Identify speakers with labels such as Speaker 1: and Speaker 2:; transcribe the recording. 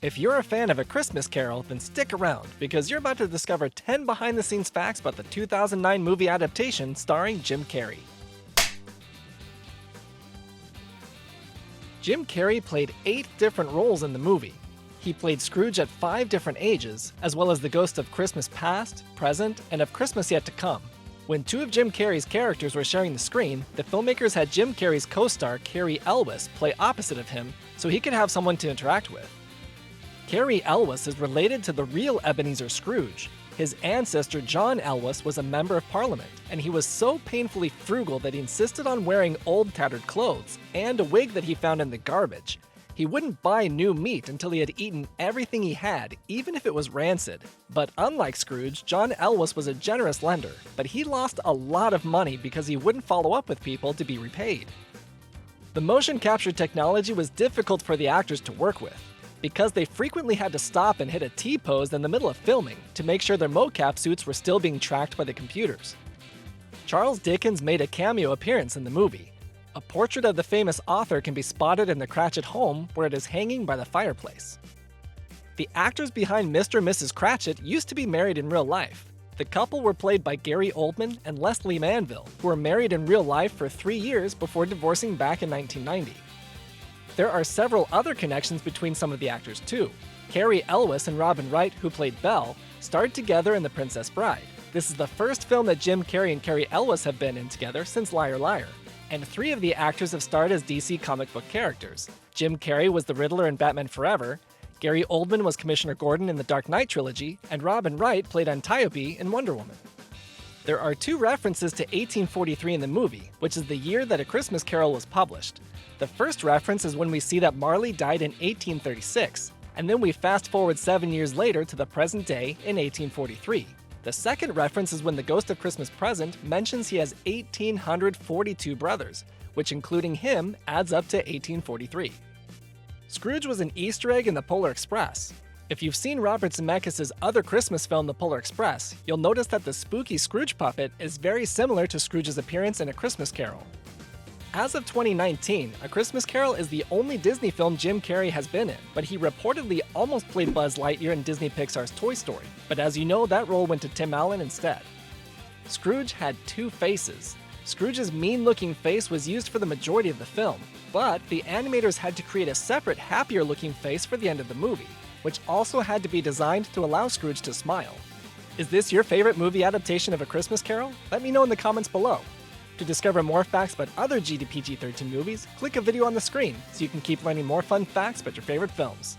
Speaker 1: If you're a fan of A Christmas Carol, then stick around, because you're about to discover 10 behind-the-scenes facts about the 2009 movie adaptation starring Jim Carrey. Jim Carrey played 8 different roles in the movie. He played Scrooge at 5 different ages, as well as the ghost of Christmas past, present, and of Christmas yet to come. When 2 of Jim Carrey's characters were sharing the screen, the filmmakers had Jim Carrey's co-star Cary Elwes play opposite of him so he could have someone to interact with. Cary Elwes is related to the real Ebenezer Scrooge. His ancestor John Elwes was a member of Parliament, and he was so painfully frugal that he insisted on wearing old tattered clothes and a wig that he found in the garbage. He wouldn't buy new meat until he had eaten everything he had, even if it was rancid. But unlike Scrooge, John Elwes was a generous lender, but he lost a lot of money because he wouldn't follow up with people to be repaid. The motion capture technology was difficult for the actors to work with, because they frequently had to stop and hit a T-pose in the middle of filming to make sure their mocap suits were still being tracked by the computers. Charles Dickens made a cameo appearance in the movie. A portrait of the famous author can be spotted in the Cratchit home, where it is hanging by the fireplace. The actors behind Mr. and Mrs. Cratchit used to be married in real life. The couple were played by Gary Oldman and Leslie Manville, who were married in real life for 3 years before divorcing back in 1990. There are several other connections between some of the actors too. Cary Elwes and Robin Wright, who played Belle, starred together in The Princess Bride. This is the first film that Jim Carrey and Cary Elwes have been in together since Liar Liar. And 3 of the actors have starred as DC comic book characters. Jim Carrey was the Riddler in Batman Forever, Gary Oldman was Commissioner Gordon in the Dark Knight trilogy, and Robin Wright played Antiope in Wonder Woman. There are 2 references to 1843 in the movie, which is the year that A Christmas Carol was published. The first reference is when we see that Marley died in 1836, and then we fast forward 7 years later to the present day in 1843. The second reference is when the Ghost of Christmas Present mentions he has 1,842 brothers, which including him adds up to 1843. Scrooge was an Easter egg in the Polar Express. If you've seen Robert Zemeckis' other Christmas film, The Polar Express, you'll notice that the spooky Scrooge puppet is very similar to Scrooge's appearance in A Christmas Carol. As of 2019, A Christmas Carol is the only Disney film Jim Carrey has been in, but he reportedly almost played Buzz Lightyear in Disney Pixar's Toy Story. But as you know, that role went to Tim Allen instead. Scrooge had 2 faces. Scrooge's mean-looking face was used for the majority of the film, but the animators had to create a separate, happier-looking face for the end of the movie, which also had to be designed to allow Scrooge to smile. Is this your favorite movie adaptation of A Christmas Carol? Let me know in the comments below. To discover more facts about other GDPG-13 movies, click a video on the screen so you can keep learning more fun facts about your favorite films.